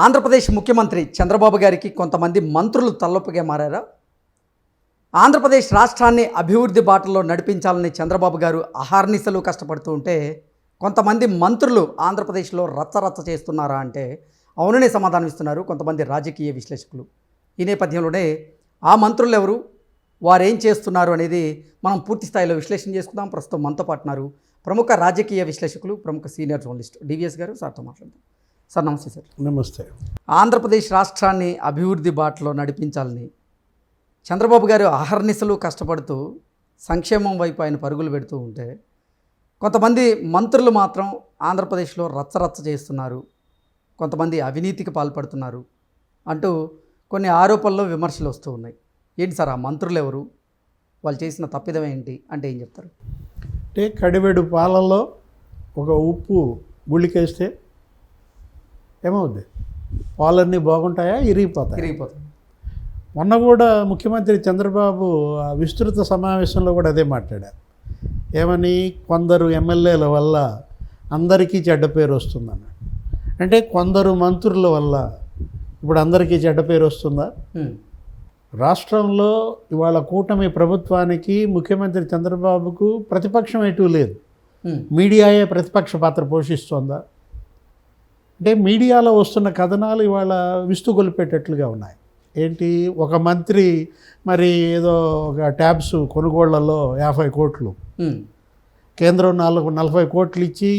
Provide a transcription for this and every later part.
ఆంధ్రప్రదేశ్ ముఖ్యమంత్రి చంద్రబాబు గారికి కొంతమంది మంత్రులు తలనొప్పిగా మారారా? ఆంధ్రప్రదేశ్ రాష్ట్రాన్ని అభివృద్ధి బాటలో నడిపించాలని చంద్రబాబు గారు అహర్నిశలు కష్టపడుతూ ఉంటే కొంతమంది మంత్రులు ఆంధ్రప్రదేశ్లో రచ్చరచ్చ చేస్తున్నారా అంటే అవుననే సమాధానం ఇస్తున్నారు కొంతమంది రాజకీయ విశ్లేషకులు. ఈ నేపథ్యంలోనే ఆ మంత్రులు ఎవరు, వారేం చేస్తున్నారు అనేది మనం పూర్తి స్థాయిలో విశ్లేషణ చేసుకుందాం. ప్రస్తుతం మనతో పాటున్నారు ప్రముఖ రాజకీయ విశ్లేషకులు, ప్రముఖ సీనియర్ జర్నలిస్ట్ డివిఎస్ గారు. సార్తో మాట్లాడదాం. సార్ నమస్తే. సార్ నమస్తే. ఆంధ్రప్రదేశ్ రాష్ట్రాన్ని అభివృద్ధి బాటలో నడిపించాలని చంద్రబాబు గారు అహర్నిశలు కష్టపడుతూ సంక్షేమం వైపు ఆయన పరుగులు పెడుతూ ఉంటే కొంతమంది మంత్రులు మాత్రం ఆంధ్రప్రదేశ్లో రచ్చరచ్చ చేస్తున్నారు, కొంతమంది అవినీతికి పాల్పడుతున్నారు అంటూ కొన్ని ఆరోపణలు, విమర్శలు వస్తూ ఉన్నాయి. ఏంటి సార్ ఆ మంత్రులు ఎవరు, వాళ్ళు చేసిన తప్పిదం ఏంటి అంటే ఏం చెప్తారు? అంటే కడివెడు పాలలో ఒక ఉప్పు గుళ్ళికేస్తే ఏమవుద్ది? పాలన్నీ బాగుంటాయా, ఇరిగిపోతాయి? మొన్న కూడా ముఖ్యమంత్రి చంద్రబాబు విస్తృత సమావేశంలో కూడా అదే మాట్లాడారు. ఏమని? కొందరు ఎమ్మెల్యేల వల్ల అందరికీ చెడ్డ పేరు వస్తుందన్నాడు. అంటే కొందరు మంత్రుల వల్ల ఇప్పుడు అందరికీ చెడ్డ పేరు వస్తుందా? రాష్ట్రంలో ఇవాళ కూటమి ప్రభుత్వానికి, ముఖ్యమంత్రి చంద్రబాబుకు ప్రతిపక్షం ఎటు లేదు. మీడియాయే ప్రతిపక్ష పాత్ర పోషిస్తోందా? అంటే మీడియాలో వస్తున్న కథనాలు ఇవాళ విస్తుగొలిపేటట్లుగా ఉన్నాయి. ఏంటి? ఒక మంత్రి మరి ఏదో ఒక ట్యాబ్స్ కొనుగోళ్లలో 50 కోట్లు, కేంద్రం 40 కోట్లు ఇచ్చి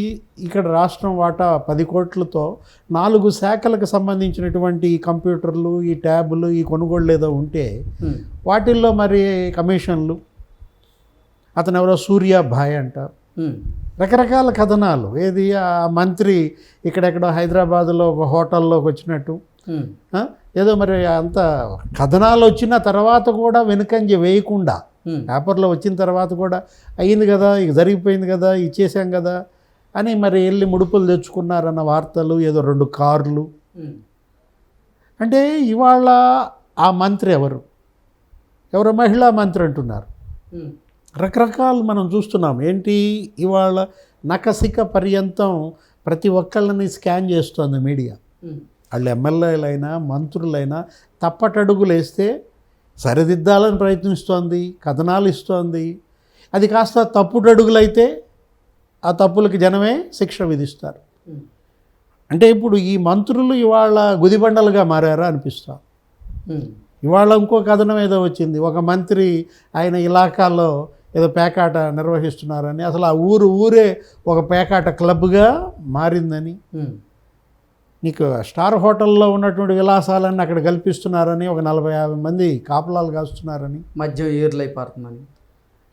ఇక్కడ రాష్ట్రం వాటా 10 కోట్లతో 4 శాఖలకు సంబంధించినటువంటి ఈ కంప్యూటర్లు, ఈ ట్యాబులు, ఈ కొనుగోళ్ళు ఏదో ఉంటే వాటిల్లో మరి కమిషన్లు, అతను ఎవరో సూర్యాభాయ్ అంట, రకరకాల కథనాలు. ఏది? ఆ మంత్రి ఇక్కడెక్కడో హైదరాబాదులో ఒక హోటల్లోకి వచ్చినట్టు ఏదో మరి అంత కథనాలు వచ్చిన తర్వాత కూడా వెనుకంజ వేయకుండా, పేపర్లో వచ్చిన తర్వాత కూడా అయ్యింది కదా, ఇక జరిగిపోయింది కదా, ఇచ్చేసాం కదా అని మరి వెళ్ళి ముడుపులు తెచ్చుకున్నారన్న వార్తలు, ఏదో 2 కార్లు. అంటే ఇవాళ ఆ మంత్రి ఎవరు మహిళా మంత్రి అంటున్నారు. రకరకాలు మనం చూస్తున్నాం. ఏంటి? ఇవాళ నకసిక పర్యంతం ప్రతి ఒక్కళ్ళని స్కాన్ చేస్తోంది మీడియా. వాళ్ళు ఎమ్మెల్యేలైనా మంత్రులైనా తప్పటడుగులు వేస్తే సరిదిద్దాలని ప్రయత్నిస్తోంది, కథనాలు ఇస్తోంది. అది కాస్త తప్పుటడుగులైతే ఆ తప్పులకి జనమే శిక్ష విధిస్తారు. అంటే ఇప్పుడు ఈ మంత్రులు ఇవాళ గుదిబండలుగా మారారా అనిపిస్తాం. ఇవాళ ఇంకో కథనం ఏదో వచ్చింది. ఒక మంత్రి ఆయన ఇలాకాలో ఏదో పేకాట నిర్వహిస్తున్నారని, అసలు ఆ ఊరే ఒక పేకాట క్లబ్గా మారిందని, నీకు స్టార్ హోటల్లో ఉన్నటువంటి విలాసాలన్నీ అక్కడ కల్పిస్తున్నారని, ఒక 40-50 మంది కాపలాలు కాస్తున్నారని, మధ్య ఏర్లైపోతుందని.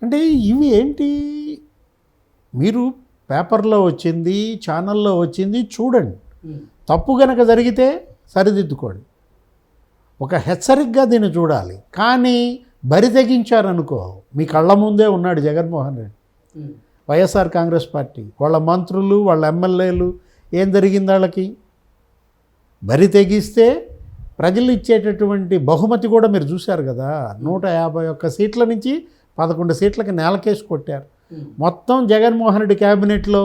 అంటే ఇవి ఏంటి? మీరు పేపర్లో వచ్చింది, ఛానల్లో వచ్చింది చూడండి. తప్పు కనుక జరిగితే సరిదిద్దుకోండి. ఒక హెచ్చరికగా దీన్ని చూడాలి. కానీ బరి తెగించారనుకో, మీ కళ్ళ ముందే ఉన్నాడు జగన్మోహన్ రెడ్డి, వైఎస్ఆర్ కాంగ్రెస్ పార్టీ, వాళ్ళ మంత్రులు, వాళ్ళ ఎమ్మెల్యేలు. ఏం జరిగింది వాళ్ళకి? బరి తెగిస్తే ప్రజలు ఇచ్చేటటువంటి బహుమతి కూడా మీరు చూశారు కదా. 151 సీట్ల నుంచి 11 సీట్లకి నేలకేసి కొట్టారు. మొత్తం జగన్మోహన్ రెడ్డి క్యాబినెట్లో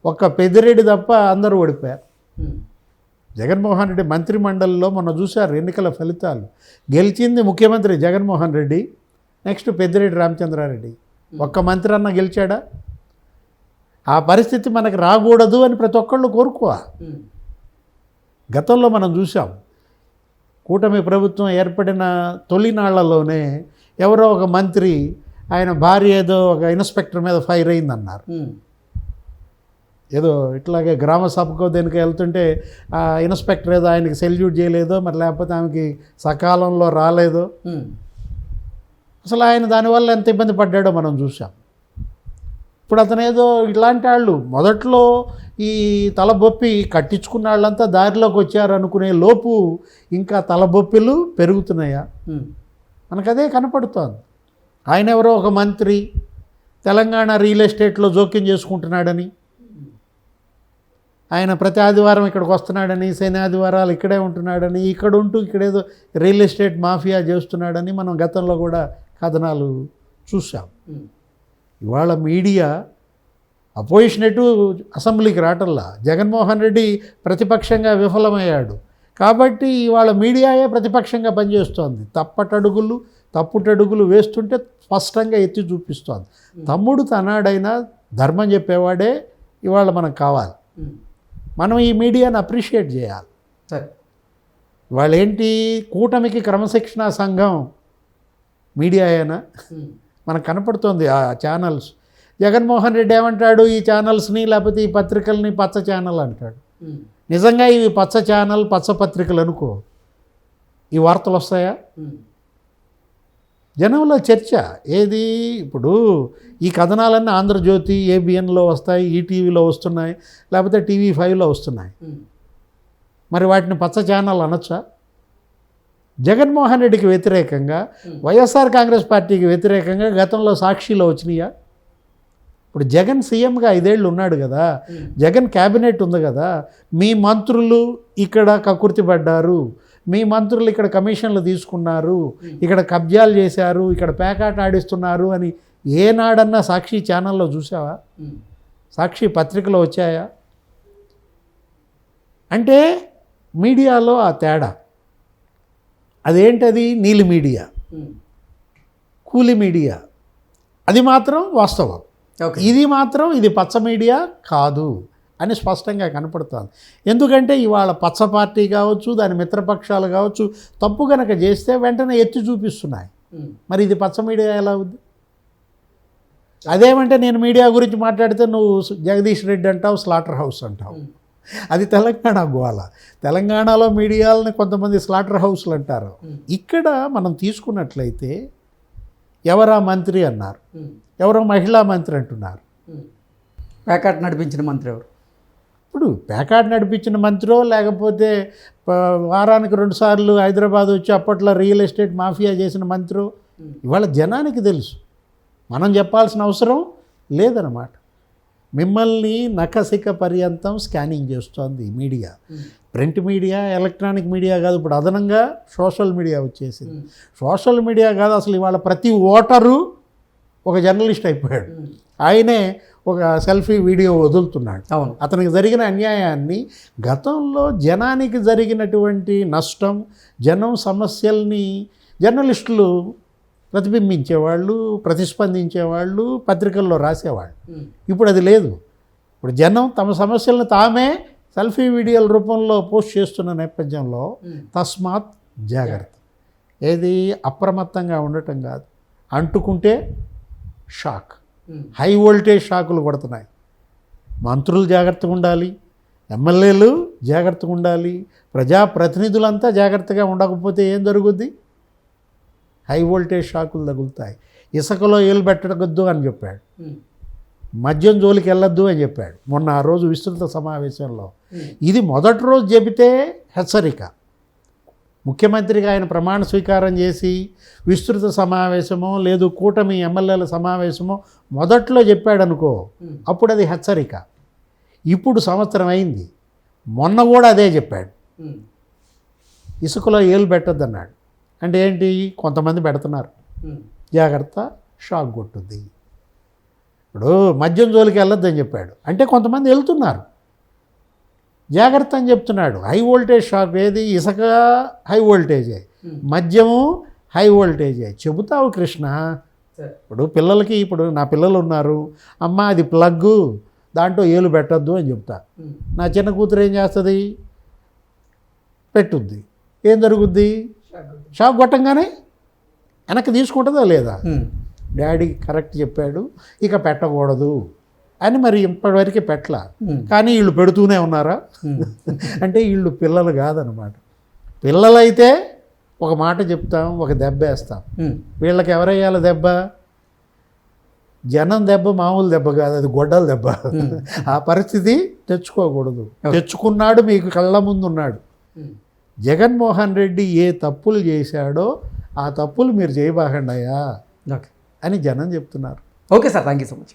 ఒక్క పెద్దిరెడ్డి తప్ప అందరూ ఓడిపోయారు. జగన్మోహన్ రెడ్డి మంత్రిమండలిలో మొన్న చూశారు ఎన్నికల ఫలితాలు. గెలిచింది ముఖ్యమంత్రి జగన్మోహన్ రెడ్డి, నెక్స్ట్ పెద్దిరెడ్డి రామచంద్రారెడ్డి. ఒక్క మంత్రి అన్న గెలిచాడా? ఆ పరిస్థితి మనకు రాకూడదు అని ప్రతి ఒక్కళ్ళు కోరుకోవాలి. గతంలో మనం చూసాం, కూటమి ప్రభుత్వం ఏర్పడిన తొలినాళ్లలోనే ఎవరో ఒక మంత్రి ఆయన భార్య ఏదో ఒక ఇన్స్పెక్టర్ మీద ఫైర్ అయిందన్నారు. ఏదో ఇట్లాగే గ్రామ సభకో దేనికో వెళ్తుంటే ఆ ఇన్స్పెక్టర్ ఏదో ఆయనకి సెల్యూట్ చేయలేదో, మరి లేకపోతే ఆమెకి సకాలంలో రాలేదో, అసలు ఆయన దానివల్ల ఎంత ఇబ్బంది పడ్డాడో మనం చూసాం. ఇప్పుడు అతను ఏదో ఇట్లాంటి వాళ్ళు మొదట్లో ఈ తలబొప్పి కట్టించుకున్న వాళ్ళంతా దారిలోకి వచ్చారు అనుకునే లోపు ఇంకా తలబొప్పిలు పెరుగుతున్నాయా? మనకు అదే కనపడుతోంది. ఆయన ఎవరో ఒక మంత్రి తెలంగాణ రియల్ ఎస్టేట్లో జోక్యం చేసుకుంటున్నాడని, ఆయన ప్రతి ఆదివారం ఇక్కడికి వస్తున్నాడని, శని ఆదివారాలు ఇక్కడే ఉంటున్నాడని, ఇక్కడ ఉంటూ ఇక్కడేదో రియల్ ఎస్టేట్ మాఫియా చేస్తున్నాడని మనం గతంలో కూడా కథనాలు చూసాం. ఇవాళ మీడియా అపోజిషన్ ఎటు అసెంబ్లీకి రావటంలా, జగన్మోహన్ రెడ్డి ప్రతిపక్షంగా విఫలమయ్యాడు కాబట్టి ఇవాళ మీడియాయే ప్రతిపక్షంగా పనిచేస్తోంది. తప్పుటడుగులు వేస్తుంటే స్పష్టంగా ఎత్తి చూపిస్తోంది. తమ్ముడు తనాడైనా ధర్మం చెప్పేవాడే ఇవాళ మనకు కావాలి. మనం ఈ మీడియాని అప్రిషియేట్ చేయాలి. సరే, వాళ్ళు ఏంటి, కూటమికి క్రమశిక్షణా సంఘం మీడియా అయినా మనకు కనపడుతుంది ఆ ఛానల్స్. జగన్మోహన్ రెడ్డి ఏమంటాడు, ఈ ఛానల్స్ని లేకపోతే ఈ పత్రికల్ని పచ్చ ఛానల్ అంటాడు. నిజంగా ఇవి పచ్చ ఛానల్, పచ్చ పత్రికలు అనుకో, ఈ వార్తలు వస్తాయా? జనంలో చర్చ ఏది, ఇప్పుడు ఈ కథనాలన్నీ ఆంధ్రజ్యోతి, ఏబిఎన్లో వస్తాయి, ఈటీవీలో వస్తున్నాయి, లేకపోతే టీవీ5లో వస్తున్నాయి. మరి వాటిని పచ్చ ఛానల్ అనొచ్చా? జగన్మోహన్ రెడ్డికి వ్యతిరేకంగా, వైఎస్ఆర్ కాంగ్రెస్ పార్టీకి వ్యతిరేకంగా గతంలో సాక్షిలో వచ్చినాయా? ఇప్పుడు జగన్ సీఎంగా 5 ఏళ్ళు ఉన్నాడు కదా, జగన్ క్యాబినెట్ ఉంది కదా, మీ మంత్రులు ఇక్కడ కకుర్తి పడ్డారు, మీ మంత్రులు ఇక్కడ కమిషన్లు తీసుకున్నారు, ఇక్కడ కబ్జాలు చేశారు, ఇక్కడ పేకాట ఆడిస్తున్నారు అని ఏనాడన్నా సాక్షి ఛానల్లో చూసావా? సాక్షి పత్రికలో వచ్చాయా? అంటే మీడియాలో ఆ తేడా. అదేంటది? నీలి మీడియా, కూలి మీడియా, అది మాత్రం వాస్తవం. ఇది పచ్చ మీడియా కాదు అని స్పష్టంగా కనపడుతుంది. ఎందుకంటే ఇవాళ పచ్చ పార్టీ కావచ్చు, దాని మిత్రపక్షాలు కావచ్చు, తప్పు కనుక చేస్తే వెంటనే ఎత్తి చూపిస్తున్నాయి. మరి ఇది పచ్చ మీడియా ఎలా ఉంది? అదేమంటే నేను మీడియా గురించి మాట్లాడితే నువ్వు జగదీష్ రెడ్డి అంటావు, స్లాటర్ హౌస్ అంటావు. అది తెలంగాణ గోల. తెలంగాణలో మీడియాలని కొంతమంది స్లాటర్ హౌస్లు అంటారు. ఇక్కడ మనం తీసుకున్నట్లయితే ఎవరా మంత్రి అన్నారు, ఎవరో మహిళా మంత్రి అంటున్నారు. ప్యాకాట్ నడిపించిన మంత్రి ఎవరు? ఇప్పుడు ప్యాకాట్ నడిపించిన మంత్రో, లేకపోతే వారానికి 2 సార్లు హైదరాబాద్ వచ్చి అప్పట్లో రియల్ ఎస్టేట్ మాఫియా చేసిన మంత్రో, ఇవాళ జనానికి తెలుసు. మనం చెప్పాల్సిన అవసరం లేదన్నమాట. మిమ్మల్ని నఖశిఖ పర్యంతం స్కానింగ్ చేస్తోంది media. Print media, electronic media కాదు, ఇప్పుడు అదనంగా సోషల్ మీడియా వచ్చేసింది. సోషల్ మీడియా కాదు, అసలు ఇవాళ ప్రతి ఓటరు ఒక జర్నలిస్ట్ అయిపోయాడు. ఆయనే ఒక సెల్ఫీ వీడియో వదులుతున్నాడు. అవును, అతనికి జరిగిన అన్యాయాన్ని, గతంలో జనానికి జరిగినటువంటి నష్టం, జనం సమస్యల్ని జర్నలిస్టులు ప్రతిబింబించేవాళ్ళు, ప్రతిస్పందించేవాళ్ళు, పత్రికల్లో రాసేవాళ్ళు. ఇప్పుడు అది లేదు. ఇప్పుడు జనం తమ సమస్యలను తామే సెల్ఫీ వీడియోల రూపంలో పోస్ట్ చేస్తున్న నేపథ్యంలో తస్మాత్ జాగ్రత్త. ఏది అప్రమత్తంగా ఉండటం కాదు, అంటుకుంటే షాక్, హై వోల్టేజ్ షాకులు కొడుతున్నాయి. మంత్రులు జాగ్రత్తగా ఉండాలి, ఎమ్మెల్యేలు జాగ్రత్తగా ఉండాలి, ప్రజాప్రతినిధులంతా జాగ్రత్తగా ఉండకపోతే ఏం జరుగుద్ది? హై వోల్టేజ్ షాకులు తగులుతాయి. ఇసుకలో ఏలు పెట్టకూడదు అని చెప్పాడు, మద్యం జోలికి వెళ్ళొద్దు అని చెప్పాడు మొన్న ఆ రోజు విస్తృత సమావేశంలో. ఇది మొదటి రోజు చెబితే హెచ్చరిక. ముఖ్యమంత్రిగా ఆయన ప్రమాణ స్వీకారం చేసి విస్తృత సమావేశమో లేదు కూటమి ఎమ్మెల్యేల సమావేశమో మొదట్లో చెప్పాడు అనుకో, అప్పుడు అది హెచ్చరిక. ఇప్పుడు సంవత్సరం అయింది, మొన్న కూడా అదే చెప్పాడు, ఇసుకలో ఏలు పెట్టొద్దన్నాడు. అంటే ఏంటి? కొంతమంది పెడుతున్నారు, జాగ్రత్త, షాక్ కొట్టుద్ది. ఇప్పుడు మద్యం జోలికి వెళ్ళొద్దని చెప్పాడు, అంటే కొంతమంది వెళ్తున్నారు, జాగ్రత్త అని చెప్తున్నాడు. హై వోల్టేజ్ షాక్ ఏది? ఇసుక హై వోల్టేజే, మద్యము హై వోల్టేజే. చెబుతావు కృష్ణ. ఇప్పుడు పిల్లలకి, ఇప్పుడు నా పిల్లలు ఉన్నారు, అమ్మ అది ప్లగ్గు, దాంట్లో ఏలు పెట్టద్దు అని చెప్తా. నా చిన్న కూతురు ఏం చేస్తుంది? పెట్టుద్ది. ఏం జరుగుద్ది? షాక్ కొట్టంగానే వెనక్కి తీసుకుంటుందా లేదా? డాడీ కరెక్ట్ చెప్పాడు, ఇక పెట్టకూడదు అని మరి ఇప్పటివరకు పెట్టలా. కానీ వీళ్ళు పెడుతూనే ఉన్నారా? అంటే వీళ్ళు పిల్లలు కాదనమాట. పిల్లలైతే ఒక మాట చెప్తాం, ఒక దెబ్బ వేస్తాం. వీళ్ళకి ఎవరేయాలి దెబ్బ? జనం దెబ్బ మామూలు దెబ్బ కాదు, అది గొడ్డల దెబ్బ. ఆ పరిస్థితి తెచ్చుకోకూడదు. తెచ్చుకున్నాడు, మీకు కళ్ళ ముందు ఉన్నాడు. జగన్మోహన్ రెడ్డి ఏ తప్పులు చేశాడో ఆ తప్పులు మీరు చేయబాకండి అయ్యా అని జనం చెప్తున్నారు. Okay sir, thank you so much.